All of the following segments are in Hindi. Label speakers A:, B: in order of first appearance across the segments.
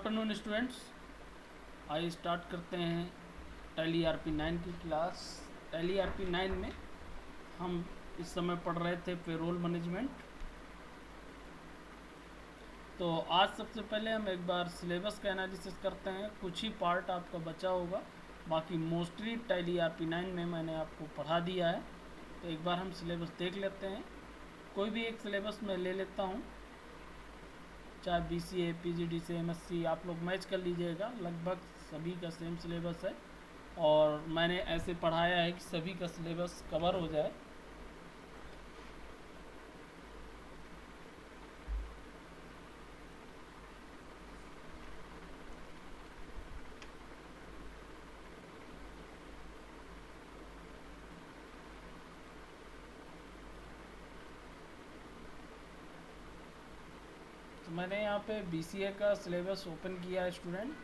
A: आफ्टरनून स्टूडेंट्स, आइए स्टार्ट करते हैं टैली RP9 की क्लास। टैली RP9 में हम इस समय पढ़ रहे थे पेरोल मैनेजमेंट। तो आज सबसे पहले हम एक बार सिलेबस का एनालिसिस करते हैं। कुछ ही पार्ट आपका बचा होगा, बाकी मोस्टली टैली RP9 में मैंने आपको पढ़ा दिया है। तो एक बार हम सिलेबस देख लेते हैं। कोई भी एक सिलेबस मैं ले लेता हूँ, चाहे BCA, PGDCA, MSc आप लोग मैच कर लीजिएगा। लगभग सभी का सेम सिलेबस है और मैंने ऐसे पढ़ाया है कि सभी का सिलेबस कवर हो जाए। तो मैंने यहाँ पे BCA का सिलेबस ओपन किया है स्टूडेंट।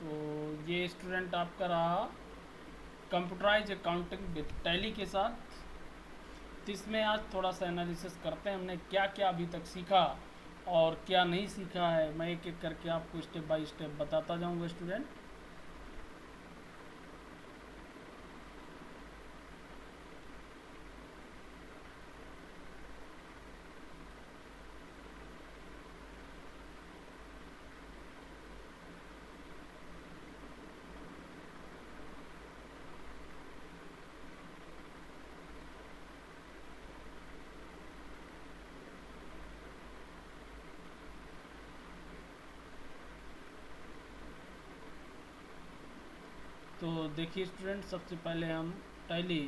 A: तो ये स्टूडेंट आपका रहा कंप्यूटराइज अकाउंटिंग विद टैली के साथ। तो इसमें आज थोड़ा सा एनालिसिस करते हैं हमने क्या क्या अभी तक सीखा और क्या नहीं सीखा है। मैं एक एक करके आपको स्टेप बाय स्टेप बताता जाऊंगा स्टूडेंट। तो देखिए स्टूडेंट, सबसे पहले हम टैली,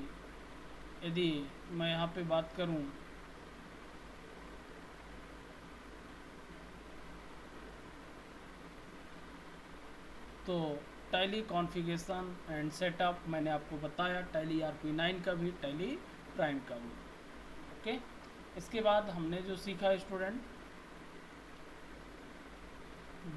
A: यदि मैं यहाँ पे बात करूँ तो टैली कॉन्फ़िगरेशन एंड सेटअप मैंने आपको बताया, टैली RP9 का भी, टैली प्राइम का भी। ओके, इसके बाद हमने जो सीखा student,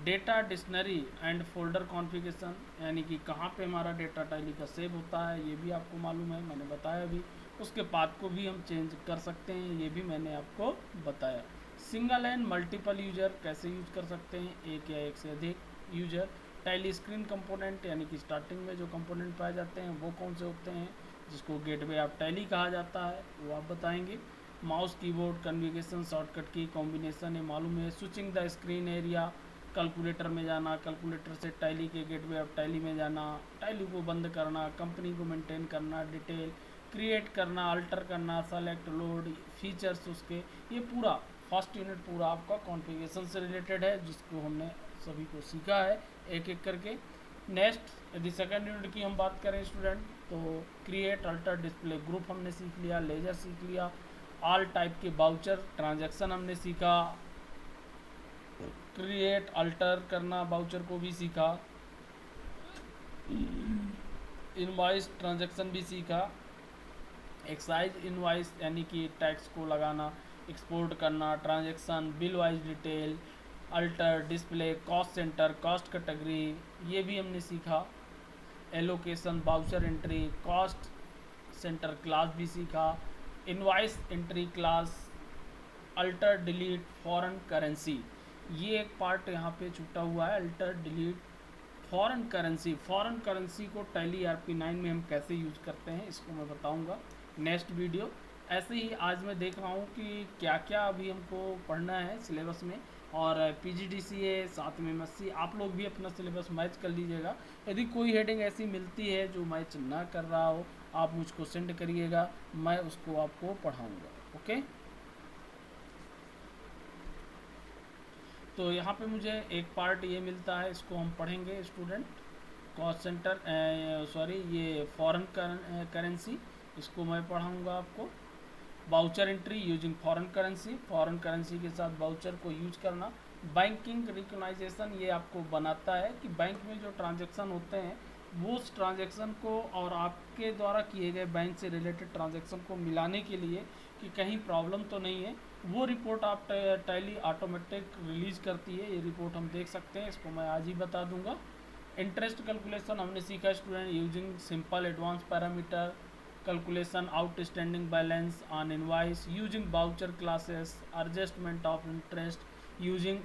A: data dictionary and folder configuration, यानी कि कहाँ पे हमारा डेटा टैली का सेव होता है ये भी आपको मालूम है, मैंने बताया भी। उसके पाथ को भी हम चेंज कर सकते हैं, ये भी मैंने आपको बताया। सिंगल एंड मल्टीपल यूजर कैसे यूज कर सकते हैं, एक या एक से अधिक यूजर। टैली स्क्रीन कंपोनेंट, यानी कि स्टार्टिंग में जो कंपोनेंट पाए जाते हैं वो कौन से होते हैं, जिसको गेटवे ऑफ टैली कहा जाता है, वो आप बताएंगे। माउस कीबोर्ड कन्फिगरेशन, शॉर्टकट की कॉम्बिनेशन, ये मालूम है। Switching the screen area, calculator में जाना, कैलकुलेटर से टैली के गेटवे ऑफ टैली में जाना, टैली को बंद करना, कंपनी को मेंटेन करना, डिटेल क्रिएट करना, अल्टर करना, सेलेक्ट, लोड, फीचर्स उसके, ये पूरा फर्स्ट यूनिट पूरा आपका कॉन्फ़िगरेशन से रिलेटेड है, जिसको हमने सभी को सीखा है एक एक करके। नेक्स्ट, यदि सेकंड यूनिट की हम बात करें स्टूडेंट, तो क्रिएट, अल्टर, डिस्प्ले ग्रुप हमने सीख लिया, लेजर सीख लिया, ऑल टाइप के बाउचर ट्रांजैक्शन हमने सीखा, क्रिएट अल्टर करना बाउचर को भी सीखा, इनवॉइस ट्रांजैक्शन भी सीखा, एक्साइज इनवॉइस यानी कि टैक्स को लगाना, एक्सपोर्ट करना, transaction, bill wise detail, alter, display, cost centre, cost category, ये भी हमने सीखा। Allocation, voucher entry, cost centre class भी सीखा, invoice entry class, alter, delete, foreign currency, ये एक पार्ट यहाँ पे छूटा हुआ है, alter, delete, foreign currency. Foreign currency को टैली RP9 में हम कैसे यूज करते हैं इसको मैं बताऊंगा नेक्स्ट वीडियो। ऐसे ही आज मैं देख रहा हूँ कि क्या क्या अभी हमको पढ़ना है सिलेबस में, और PGDCA साथ में MSc, आप लोग भी अपना सिलेबस मैच कर लीजिएगा। यदि कोई हेडिंग ऐसी मिलती है जो मैच ना कर रहा हो, आप मुझको सेंड करिएगा, मैं उसको आपको पढ़ाऊँगा। ओके, तो यहाँ पे मुझे एक पार्ट ये मिलता है, इसको हम पढ़ेंगे स्टूडेंट। कॉस्ट सेंटर, सॉरी, ये फॉरेन करेंसी, इसको मैं पढ़ाऊँगा आपको। Voucher entry using foreign currency, foreign currency के साथ बाउचर को यूज करना। बैंकिंग रिकग्नाइजेशन ये आपको बनाता है कि बैंक में जो ट्रांजैक्शन होते हैं वो उस ट्रांजैक्शन को और आपके द्वारा किए गए बैंक से रिलेटेड ट्रांजैक्शन को मिलाने के लिए कि कहीं प्रॉब्लम तो नहीं है, वो रिपोर्ट आप टैली ऑटोमेटिक रिलीज करती है। ये रिपोर्ट हम देख सकते हैं, इसको मैं आज ही बता दूंगा। इंटरेस्ट कैलकुलेशन हमने सीखा student, using simple advance parameter calculation outstanding balance on invoice using voucher classes, adjustment of interest using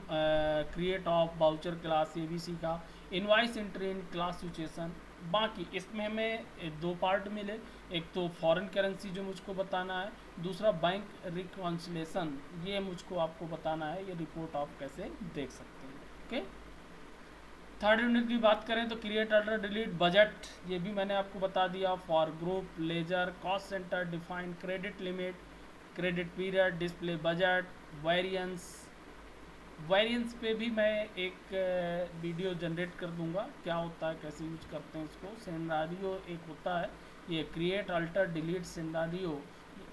A: create of voucher class, ये भी सीखा। Invoice entry in class situation. बाकी इसमें हमें दो पार्ट मिले, एक तो फॉरेन करेंसी जो मुझको बताना है, दूसरा बैंक रिकॉन्सिलेशन, ये मुझको आपको बताना है। ये रिपोर्ट आप कैसे देख सकते हैं। ओके, थर्ड यूनिट की बात करें तो क्रिएट ऑर्डर डिलीट बजट, ये भी मैंने आपको बता दिया। For group ledger cost centre define credit limit, credit period, display budget, variance. Variance पे भी मैं एक वीडियो जनरेट कर दूंगा, क्या होता है, कैसे यूज करते हैं इसको। सिनेरियो एक होता है ये क्रिएट अल्टर डिलीट सिनेरियो,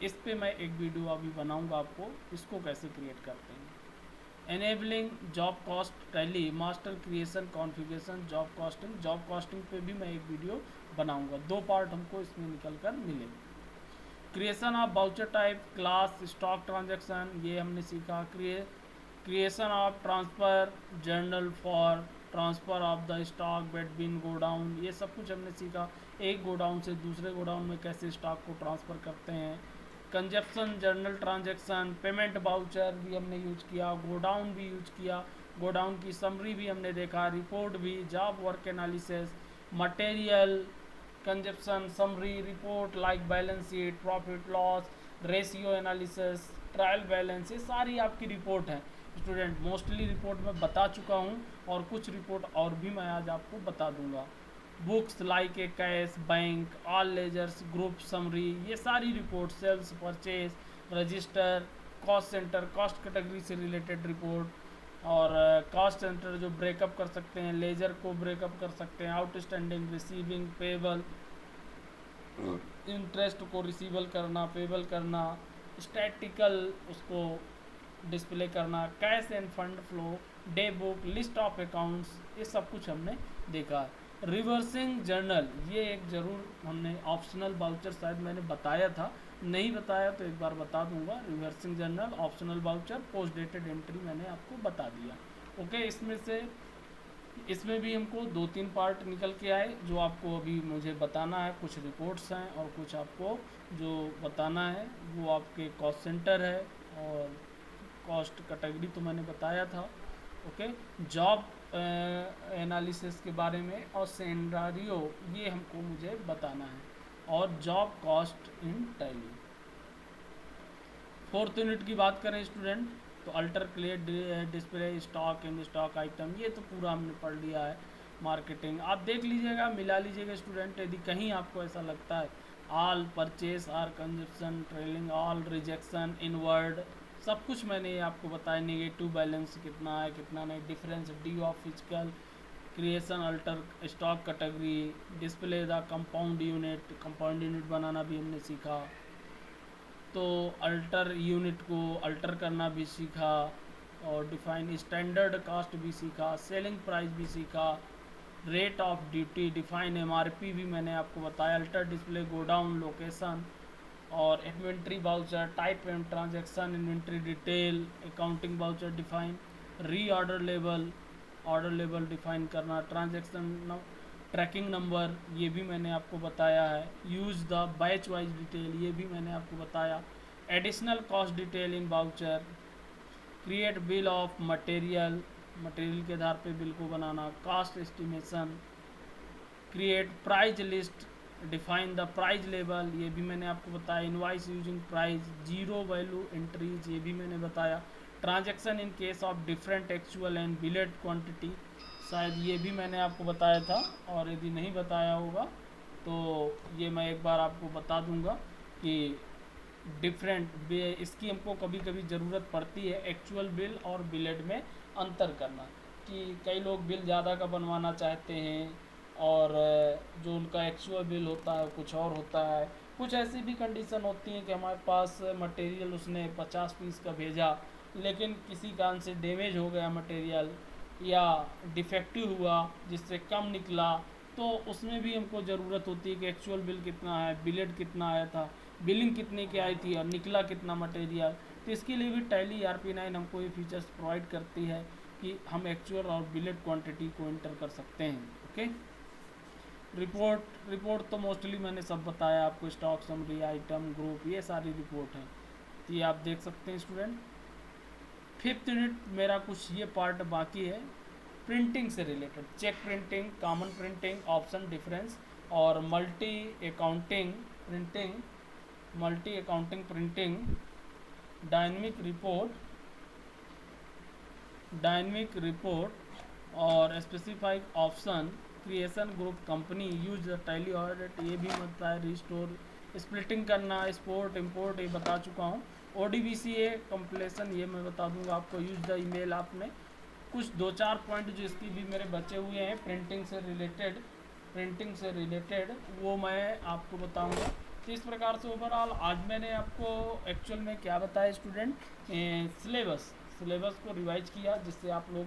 A: इस पे मैं एक वीडियो अभी बनाऊंगा आपको, इसको कैसे क्रिएट करते हैं। Enabling job cost tally, master creation configuration, job costing पे भी मैं एक वीडियो बनाऊंगा। दो पार्ट हमको इसमें निकल कर मिले। Creation of voucher type class stock transaction, ये हमने सीखा। Creation of transfer journal for transfer of the stock between godown, ये सब कुछ हमने सीखा। एक गोडाउन से दूसरे गोडाउन में कैसे स्टॉक को ट्रांसफ़र करते हैं। Consumption journal transaction, payment voucher भी हमने यूज किया, गोडाउन भी यूज किया, गोडाउन की समरी भी हमने देखा, रिपोर्ट भी, job work analysis, material consumption summary report like balance sheet, profit loss, ratio analysis, trial balance, ये सारी आपकी रिपोर्ट है स्टूडेंट। मोस्टली रिपोर्ट मैं बता चुका हूँ और कुछ रिपोर्ट और भी मैं आज आपको बता दूंगा। Books like a cash, bank, all ledgers, group summary, ये सारी report, sales purchase register, cost centre, cost category से रिलेटेड रिपोर्ट, और कॉस्ट सेंटर जो ब्रेकअप कर सकते हैं, लेजर को ब्रेकअप कर सकते हैं, आउटस्टैंडिंग, रिसीविंग, पेबल, इंटरेस्ट को रिसीवल करना, पेबल करना, स्टैटिकल उसको डिस्प्ले करना, cash end fund flow, day book, list of accounts, ये सब कुछ हमने देखा। रिवर्सिंग जर्नल, ये एक ज़रूर हमने ऑप्शनल बाउचर, शायद मैंने बताया था, नहीं बताया तो एक बार बता दूंगा। Reversing journal, optional voucher, post dated entry मैंने आपको बता दिया। ओके, इसमें भी हमको दो तीन पार्ट निकल के आए जो आपको अभी मुझे बताना है। कुछ रिपोर्ट्स हैं और कुछ आपको जो बताना है वो आपके कॉस्ट सेंटर है और कॉस्ट कैटेगरी तो मैंने बताया था। ओके, जॉब एनालिसिस के बारे में और सिनेरियो ये हमको मुझे बताना है, और job cost in tally. Fourth unit की बात करें स्टूडेंट तो alter clear display stock in stock item, ये तो पूरा हमने पढ़ लिया है। मार्केटिंग आप देख लीजिएगा, मिला लीजिएगा स्टूडेंट, यदि कहीं आपको ऐसा लगता है all purchase or consumption trailing all rejection inward, सब कुछ मैंने आपको बताया। नेगेटिव बैलेंस कितना है कितना नहीं, difference the of physical creation, alter stock category, display the compound unit बनाना भी हमने सीखा। तो अल्टर यूनिट को अल्टर करना भी सीखा, और डिफाइन स्टैंडर्ड कास्ट भी सीखा, सेलिंग प्राइस भी सीखा, rate of duty, define MRP भी मैंने आपको बताया, अल्टर डिस्प्ले गोडाउन लोकेशन, और inventory voucher, type and transaction, inventory detail, accounting voucher define, reorder level define करना, ट्रांजैक्शन ट्रैकिंग नंबर, ये भी मैंने आपको बताया है। Use the batch wise detail, ये भी मैंने आपको बताया। Additional cost detail in voucher, create bill of material के आधार पे बिल को बनाना, cost estimation, create price list, define the price level, ये भी मैंने आपको बताया। Invoice using price, zero value entries, ये भी मैंने बताया। Transaction in case of different actual and billed quantity, शायद ये भी मैंने आपको बताया था, और यदि नहीं बताया होगा तो ये मैं एक बार आपको बता दूंगा कि डिफरेंट इसकी हमको कभी कभी ज़रूरत पड़ती है एक्चुअल बिल और बिलेड में अंतर करना कि कई लोग बिल ज़्यादा का बनवाना चाहते हैं और जो उनका एक्चुअल बिल होता है कुछ और होता है। कुछ ऐसी भी कंडीशन होती हैं कि हमारे पास मटेरियल उसने 50 पीस का भेजा, लेकिन किसी कारण से डैमेज हो गया मटेरियल या डिफेक्टिव हुआ जिससे कम निकला, तो उसमें भी हमको ज़रूरत होती है कि एक्चुअल बिल कितना है, बिलेट कितना आया था, बिलिंग कितने की आई थी और निकला कितना मटेरियल। तो इसके लिए भी टैली ERP9 हमको ये फीचर्स प्रोवाइड करती है कि हम एक्चुअल और बिलेट क्वांटिटी को इंटर कर सकते हैं। ओके, रिपोर्ट तो मोस्टली मैंने सब बताया आपको, स्टॉक समरी, आइटम ग्रुप, ये सारी रिपोर्ट हैं, तो ये आप देख सकते हैं स्टूडेंट। 5th यूनिट मेरा कुछ ये पार्ट बाकी है प्रिंटिंग से related, check printing, common printing, option difference और multi accounting printing, dynamic report और specified option creation, group company, use the Tally audit, ये भी मतलब है, रिस्टोर, स्प्लिटिंग करना, एक्सपोर्ट इंपोर्ट ये बता चुका हूँ। ODBCA कंप्लेशन ये मैं बता दूंगा आपको। यूज द ईमेल, आपने कुछ 2-4 पॉइंट जो इसकी भी मेरे बचे हुए हैं प्रिंटिंग से रिलेटेड वो मैं आपको बताऊंगा। तो इस प्रकार से ओवरऑल आज मैंने आपको एक्चुअल में क्या बताया स्टूडेंट, सिलेबस को रिवाइज किया, जिससे आप लोग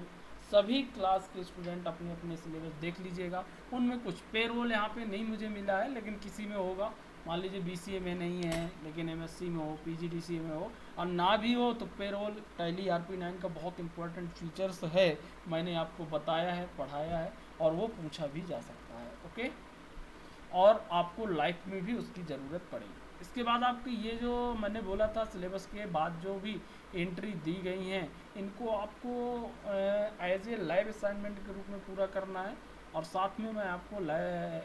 A: सभी क्लास के स्टूडेंट अपने अपने सिलेबस देख लीजिएगा। उनमें कुछ पेरोल यहाँ पे नहीं मुझे मिला है, लेकिन किसी में होगा। मान लीजिए BCA में नहीं है लेकिन MSc में हो, PGDCA में हो, और ना भी हो तो पेरोल टैली ERP9 का बहुत इंपॉर्टेंट फीचर्स है, मैंने आपको बताया है, पढ़ाया है, और वो पूछा भी जा सकता है। ओके, और आपको लाइफ में भी उसकी ज़रूरत पड़ेगी। इसके बाद आपकी ये जो मैंने बोला था सिलेबस के बाद जो भी एंट्री दी गई हैं, इनको आपको एज ए लाइव असाइनमेंट के रूप में पूरा करना है। और साथ में मैं आपको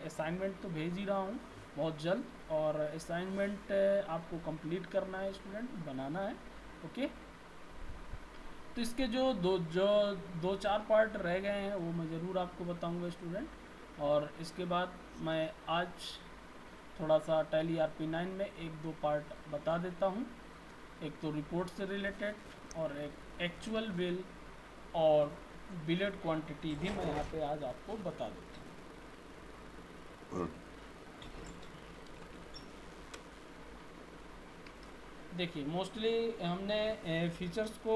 A: असाइनमेंट तो भेज ही रहा हूँ बहुत जल्द, और असाइनमेंट आपको कंप्लीट करना है स्टूडेंट, बनाना है। ओके, तो इसके जो दो चार पार्ट रह गए हैं वो मैं ज़रूर आपको बताऊंगा स्टूडेंट। और इसके बाद मैं आज थोड़ा सा टैली ERP9 में 1-2 पार्ट बता देता हूँ, एक तो रिपोर्ट से रिलेटेड और एक एक्चुअल बिल और बिलेट क्वांटिटी भी मैं यहाँ पे आज आपको बता देता हूँ। देखिए, मोस्टली हमने फीचर्स को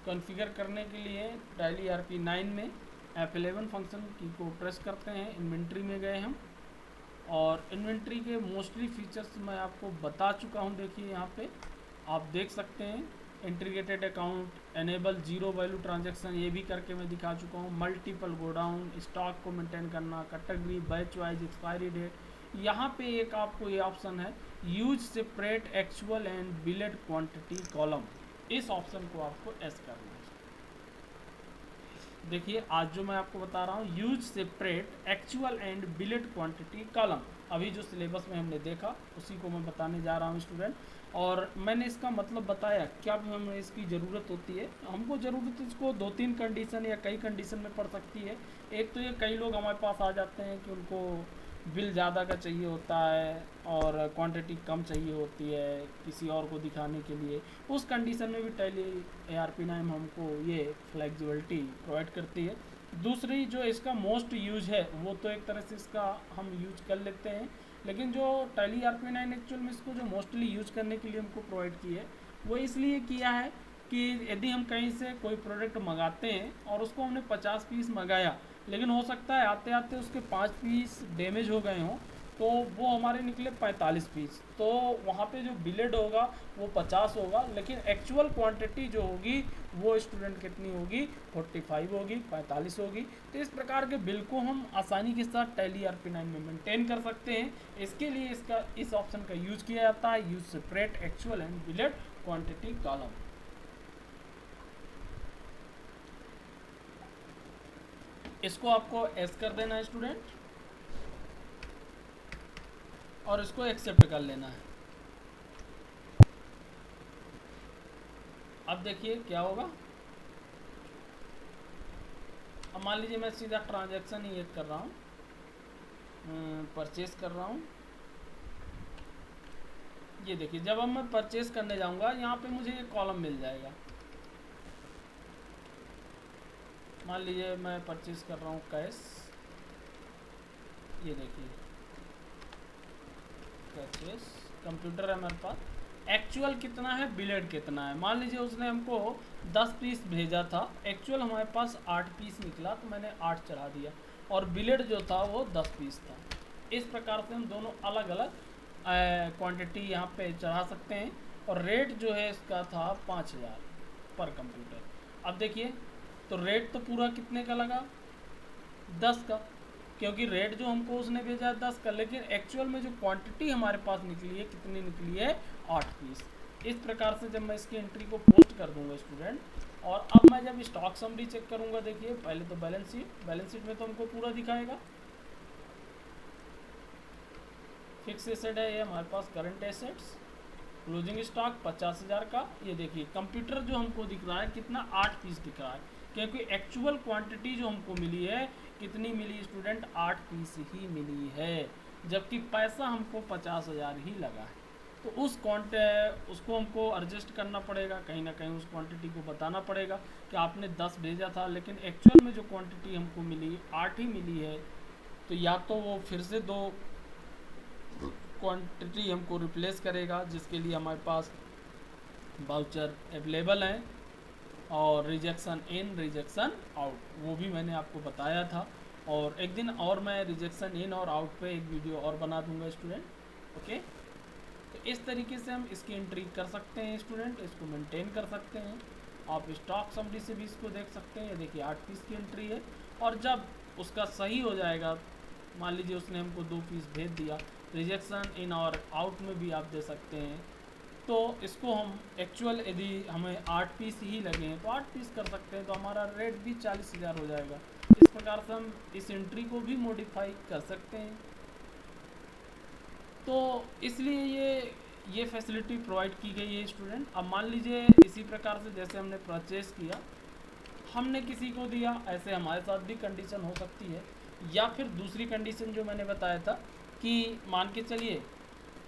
A: कॉन्फ़िगर करने के लिए टैली ERP9 में F11 फंक्शन की को प्रेस करते हैं, इन्वेंट्री में गए हम, और इन्वेंट्री के मोस्टली फीचर्स मैं आपको बता चुका हूं। देखिए यहाँ पे आप देख सकते हैं, integrated account, enable zero value transaction, ये भी करके मैं दिखा चुका हूँ। मल्टीपल गोडाउन, स्टॉक को मेंटेन करना, category, batch wise, expiry date. यहाँ पे एक आपको ये ऑप्शन है, use separate actual and billed quantity column, इस ऑप्शन को आपको एस करना है। देखिए आज जो मैं आपको बता रहा हूँ, use separate actual and billed quantity column, अभी जो सिलेबस में हमने देखा उसी को मैं बताने जा रहा हूँ स्टूडेंट। और मैंने इसका मतलब बताया क्या भी हमें इसकी ज़रूरत होती है। हमको ज़रूरत इसको 2-3 कंडीशन या कई कंडीशन में पड़ सकती है। एक तो ये कई लोग हमारे पास आ जाते हैं कि उनको बिल ज़्यादा का चाहिए होता है और क्वांटिटी कम चाहिए होती है किसी और को दिखाने के लिए, उस कंडीशन में भी टैली ERP9 हमको ये फ्लेक्सिबिलिटी प्रोवाइड करती है। दूसरी जो इसका मोस्ट यूज है वो तो एक तरह से इसका हम यूज कर लेते हैं, लेकिन जो टैली ERP9 एक्चुअल में इसको जो मोस्टली यूज करने के लिए हमको प्रोवाइड की है वो इसलिए किया है कि यदि हम कहीं से कोई प्रोडक्ट मंगाते हैं और उसको हमने 50 पीस मंगाया, लेकिन हो सकता है आते आते उसके 5 पीस डैमेज हो गए हों, तो वो हमारे निकले 45 पीस, तो वहाँ पे जो बिलेड होगा वो 50 होगा, लेकिन एक्चुअल क्वांटिटी जो होगी वो स्टूडेंट कितनी होगी, 45 होगी, 45 होगी। तो इस प्रकार के बिल को हम आसानी के साथ टैली ERP9 में मेंटेन कर सकते हैं। इसके लिए इस ऑप्शन का यूज किया जाता है, use separate actual and billed quantity column. इसको आपको एस कर देना है स्टूडेंट और इसको एक्सेप्ट कर लेना है। अब देखिए क्या होगा, अब मान लीजिए मैं सीधा ट्रांजैक्शन ही एक कर रहा हूँ, परचेस कर रहा हूँ। ये देखिए जब अब मैं परचेस करने जाऊँगा यहाँ पे मुझे ये कॉलम मिल जाएगा। मान लीजिए मैं परचेज कर रहा हूँ कैश, ये देखिए परचेज, कंप्यूटर है हमारे पास, एक्चुअल कितना है, बिलेड कितना है। मान लीजिए उसने हमको 10 पीस भेजा था, एक्चुअल हमारे पास 8 पीस निकला तो मैंने 8 चढ़ा दिया, और बिलेड जो था वो 10 पीस था। इस प्रकार से हम दोनों अलग अलग क्वांटिटी यहाँ पे चढ़ा सकते हैं। और रेट जो है इसका था 5000 पर कंप्यूटर। अब देखिए तो रेट तो पूरा कितने का लगा, 10 का, क्योंकि रेट जो हमको उसने भेजा है 10 का, लेकिन एक्चुअल में जो क्वांटिटी हमारे पास निकली है कितनी निकली है, 8 पीस। इस प्रकार से जब मैं इसकी एंट्री को पोस्ट कर दूंगा स्टूडेंट, और अब मैं जब स्टॉक समरी चेक करूंगा, देखिए पहले तो बैलेंस शीट में तो हमको पूरा दिखाएगा, फिक्स एसेट है ये हमारे पास, करंट एसेट्स, क्लोजिंग स्टॉक 50,000 का। ये देखिए कंप्यूटर जो हमको दिख रहा है कितना, 8 पीस दिख रहा है, क्योंकि एक्चुअल क्वांटिटी जो हमको मिली है कितनी मिली स्टूडेंट, 8 पीस ही मिली है, जबकि पैसा हमको 50,000 ही लगा है। तो उसको हमको एडजस्ट करना पड़ेगा, कहीं ना कहीं उस क्वांटिटी को बताना पड़ेगा कि आपने 10 भेजा था, लेकिन एक्चुअल में जो क्वांटिटी हमको मिली 8 ही मिली है। तो या तो वो फिर से 2 क्वांटिटी हमको रिप्लेस करेगा, जिसके लिए हमारे पास वाउचर अवेलेबल हैं, और रिजेक्शन इन रिजेक्शन आउट वो भी मैंने आपको बताया था। और एक दिन और मैं रिजेक्शन इन और आउट पे एक वीडियो और बना दूंगा स्टूडेंट, ओके। तो इस तरीके से हम इसकी एंट्री कर सकते हैं स्टूडेंट, इसको मेंटेन कर सकते हैं। आप स्टॉक समरी से भी इसको देख सकते हैं, ये देखिए 8 पीस की एंट्री है। और जब उसका सही हो जाएगा, मान लीजिए उसने हमको 2 पीस भेज दिया, रिजेक्शन इन और आउट में भी आप दे सकते हैं। तो इसको हम एक्चुअल यदि हमें 8 पीस ही लगे हैं तो 8 पीस कर सकते हैं, तो हमारा रेट भी 40,000 हो जाएगा। इस प्रकार से हम इस एंट्री को भी मॉडिफाई कर सकते हैं। तो इसलिए ये फैसिलिटी प्रोवाइड की गई है स्टूडेंट। अब मान लीजिए इसी प्रकार से जैसे हमने परचेज किया, हमने किसी को दिया, ऐसे हमारे साथ भी कंडीशन हो सकती है। या फिर दूसरी कंडीशन जो मैंने बताया था कि मान के चलिए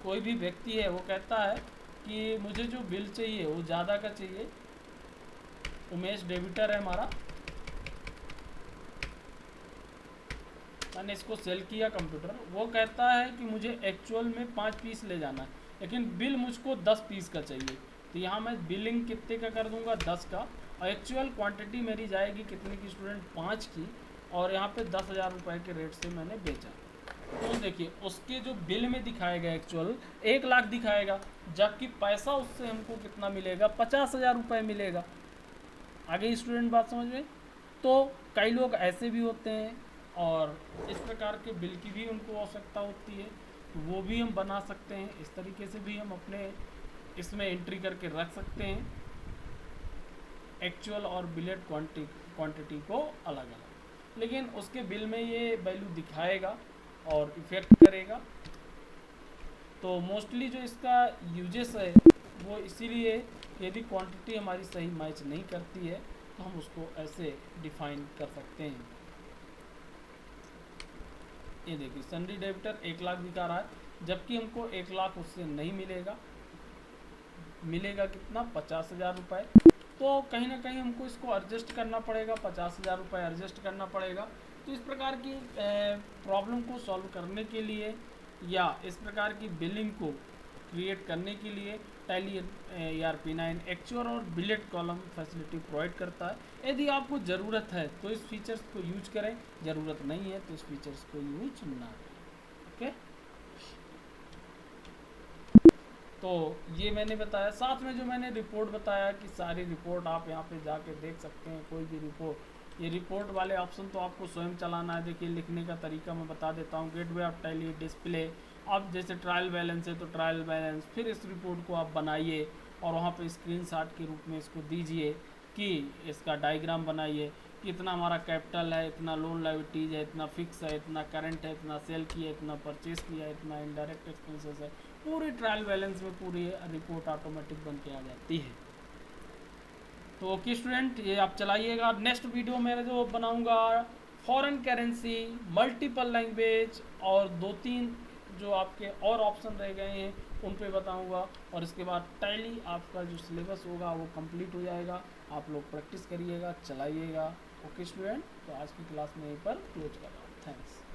A: कोई भी व्यक्ति है, वो कहता है कि मुझे जो बिल चाहिए वो ज़्यादा का चाहिए। उमेश डेबिटर है हमारा, मैंने इसको सेल किया कंप्यूटर, वो कहता है कि मुझे एक्चुअल में 5 पीस ले जाना है, लेकिन बिल मुझको 10 पीस का चाहिए। तो यहाँ मैं बिलिंग कितने का कर दूंगा, 10 का, और एक्चुअल क्वांटिटी मेरी जाएगी कितने की स्टूडेंट, 5 की, और यहाँ पे 10,000 रुपये के रेट से मैंने बेचा। तो देखिए उसके जो बिल में दिखाएगा एक्चुअल 1 लाख दिखाएगा, जबकि पैसा उससे हमको कितना मिलेगा, 50,000 रुपये मिलेगा। आगे स्टूडेंट बात समझ में। तो कई लोग ऐसे भी होते हैं, और इस प्रकार के बिल की भी उनको आवश्यकता होती है, तो वो भी हम बना सकते हैं। इस तरीके से भी हम अपने इसमें एंट्री करके रख सकते हैं एक्चुअल और बिलेट क्वांटिटी को अलग अलग, लेकिन उसके बिल में ये वैल्यू दिखाएगा और इफेक्ट करेगा। तो मोस्टली जो इसका यूजेस है वो इसीलिए, यदि क्वांटिटी हमारी सही मैच नहीं करती है तो हम उसको ऐसे डिफाइन कर सकते हैं। ये देखिए सन्डी डेबिटर 1 लाख दिखा रहा है, जबकि हमको 1 लाख उससे नहीं मिलेगा, मिलेगा कितना, 50,000 रुपये। तो कहीं ना कहीं हमको इसको एडजस्ट करना पड़ेगा, 50,000 रुपये एडजस्ट करना पड़ेगा। तो इस प्रकार की प्रॉब्लम को सॉल्व करने के लिए, या इस प्रकार की बिलिंग को क्रिएट करने के लिए टैली ERP9 एक्चुअल और बिलेट कॉलम फैसिलिटी प्रोवाइड करता है। यदि आपको ज़रूरत है तो इस फीचर्स को यूज करें, ज़रूरत नहीं है तो इस फीचर्स को यूज ना करें, ओके। तो ये मैंने बताया, साथ में जो मैंने रिपोर्ट बताया कि सारी रिपोर्ट आप यहाँ पे जाके देख सकते हैं, कोई भी रिपोर्ट। ये रिपोर्ट वाले ऑप्शन तो आपको स्वयं चलाना है। देखिए लिखने का तरीका मैं बता देता हूँ, गेटवे ऑफ टैली, डिस्प्ले। अब जैसे ट्रायल बैलेंस है तो ट्रायल बैलेंस, फिर इस रिपोर्ट को आप बनाइए और वहाँ पे स्क्रीनशॉट के रूप में इसको दीजिए कि इसका डायग्राम बनाइए कि इतना हमारा कैपिटल है, इतना लोन लायबिलिटीज है, इतना फिक्स है, इतना करंट है, इतना सेल किया, इतना परचेस किया, इतना इनडायरेक्ट एक्सपेंसेस है। पूरी ट्रायल बैलेंस में पूरी रिपोर्ट ऑटोमेटिक बन के आ जाती है। तो ओके स्टूडेंट, ये आप चलाइएगा। नेक्स्ट वीडियो मेरा जो बनाऊंगा फॉरेन करेंसी, मल्टीपल लैंग्वेज, और 2-3 जो आपके और ऑप्शन रह गए हैं उन पे बताऊंगा। और इसके बाद टैली आपका जो सिलेबस होगा वो कंप्लीट हो जाएगा। आप लोग प्रैक्टिस करिएगा, चलाइएगा। ओके स्टूडेंट, तो आज की क्लास में यहीं पर क्लोज कर रहा हूँ। थैंक्स।